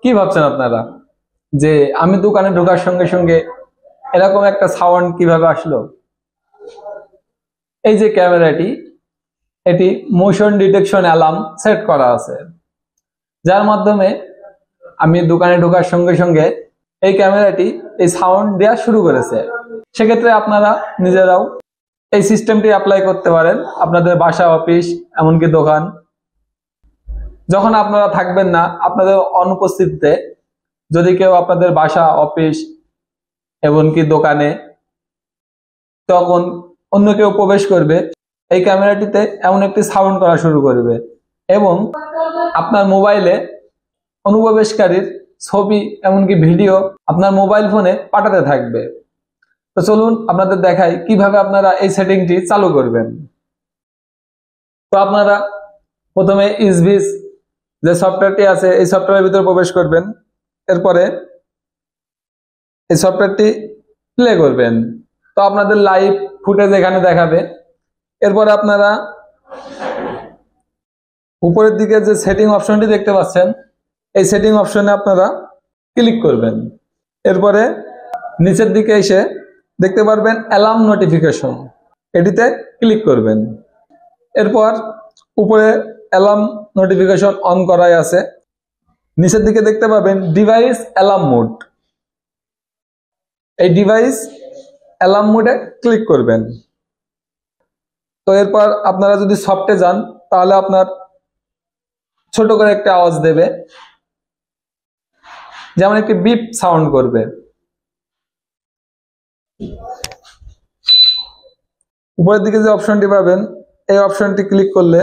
কি ভাবছেন আপনারা যে আমি দোকানে ঢোকার সঙ্গে সঙ্গে এরকম একটা সাউন্ড কিভাবে আসলো? এই যে ক্যামেরাটি, এটি মোশন ডিটেকশন অ্যালার্ম সেট করা আছে, যার মাধ্যমে আমি দোকানে ঢোকার সঙ্গে সঙ্গে এই ক্যামেরাটি এই সাউন্ড দেওয়া শুরু করেছে। সেক্ষেত্রে আপনারা নিজেরাও এই সিস্টেমটি অ্যাপ্লাই করতে পারেন আপনাদের বাসা, অফিস, এমনকি দোকান। যখন আপনারা থাকবেন না, আপনাদের অনুপস্থিতিতে যদি কেউ আপনাদের বাসা, অফিস, এমনকি দোকানে তখন অন্য কেউ প্রবেশ করবে, এই ক্যামেরাটিতে এমন একটি সাউন্ড করা শুরু করবে এবং আপনার মোবাইলে অনুপ্রবেশকারীর ছবি এমনকি ভিডিও আপনার মোবাইল ফোনে পাঠাতে থাকবে। তো চলুন আপনাদের দেখাই কিভাবে আপনারা এই সেটিংটি চালু করবেন। তো আপনারা প্রথমে ইসভিস যে সফটওয়্যারটি আছে এই সফটওয়্যারের ভিতরে প্রবেশ করবেন। এরপরে এই সফটওয়্যারটি প্লে করবেন। তো আপনাদের লাইভ ফুটেজ এখানে দেখাবে। এরপরে আপনারা উপরের দিকে যে সেটিং অপশনটি দেখতে পাচ্ছেন, এই সেটিং অপশনে আপনারা ক্লিক করবেন। এরপরে নিচের দিকে এসে দেখতে পারবেন অ্যালার্ম নোটিফিকেশন, এটিতে ক্লিক করবেন। এরপর উপরে অ্যালার্ম নোটিফিকেশন অন করাই আছে। নিচের দিকে দেখতে পাবেন ডিভাইস অ্যালার্ম মোড, এই ডিভাইস অ্যালার্ম মোডে ক্লিক করবেন। তো এরপর আপনারা যদি সফটে যান তাহলে আপনার ছোট করে একটা আওয়াজ দেবে, যেমন একটি বিপ সাউন্ড করবে। উপরের দিকে যে অপশনটি পাবেন এই অপশনটি ক্লিক করলে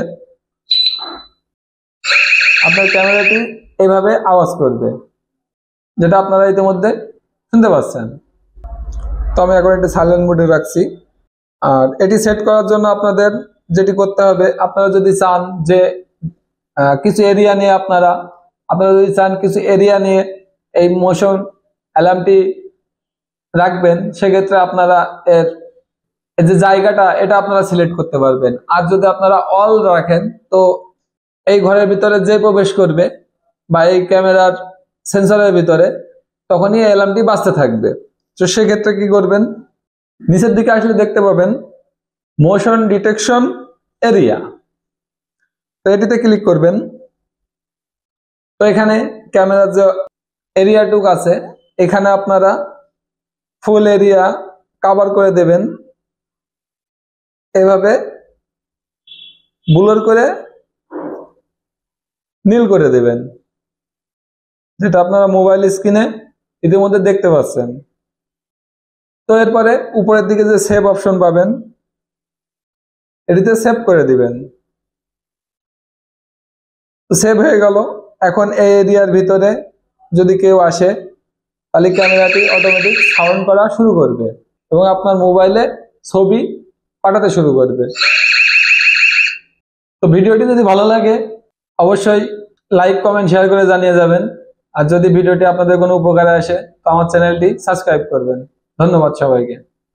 আপনার ক্যামেরাটি এইভাবে আওয়াজ করবে, যেটা আপনারা ইতিমধ্যে শুনতে পাচ্ছেন। তো আমি এখন একটি সাইলেন্ট মোডে রাখছি। আর এটি সেট করার জন্য আপনাদের যেটি করতে হবে, আপনারা যদি চান যে কিছু এরিয়া নিয়ে আপনারা যদি চান কিছু এরিয়া নিয়ে এই মোশন অ্যালার্মটি রাখবেন, সেক্ষেত্রে আপনারা এর যে জায়গাটা এটা আপনারা সিলেক্ট করতে পারবেন। আর যদি আপনারা অল রাখেন তো এই ঘরের ভিতরে যে প্রবেশ করবে বা এই ক্যামেরার সেন্সরের ভিতরে তখনই এই অ্যালার্মটি বাজতে থাকবে। তো সেক্ষেত্রে কি করবেন, নিচের দিকে আসলে দেখতে পাবেন মোশন ডিটেকশন এরিয়া, তো এটিতে ক্লিক করবেন। তো এখানে ক্যামেরার যে এরিয়াটুক আছে এখানে আপনারা ফুল এরিয়া কভার করে দেবেন, এভাবে ব্লার করে নীল করে দেবেন, যেটা আপনারা মোবাইল স্ক্রিনে ইতিমধ্যে দেখতে পাচ্ছেন। তো এরপরে উপরের দিকে যে সেভ অপশন পাবেন এটিতে সেভ করে দিবেন। তো সেভ হয়ে গেল। এখন এই এরিয়ার ভিতরে যদি কেউ আসে তাহলে ক্যামেরাটি অটোমেটিক সাউন্ড করা শুরু করবে এবং আপনার মোবাইলে ছবি পাঠাতে শুরু করবে। তো ভিডিওটি যদি ভালো লাগে অবশ্যই লাইক, কমেন্ট, শেয়ার করে জানিয়ে যাবেন। আর যদি ভিডিওটি আপনাদের কোনো উপকারে আসে তো আমার চ্যানেলটি সাবস্ক্রাইব করবেন। ধন্যবাদ সবাইকে।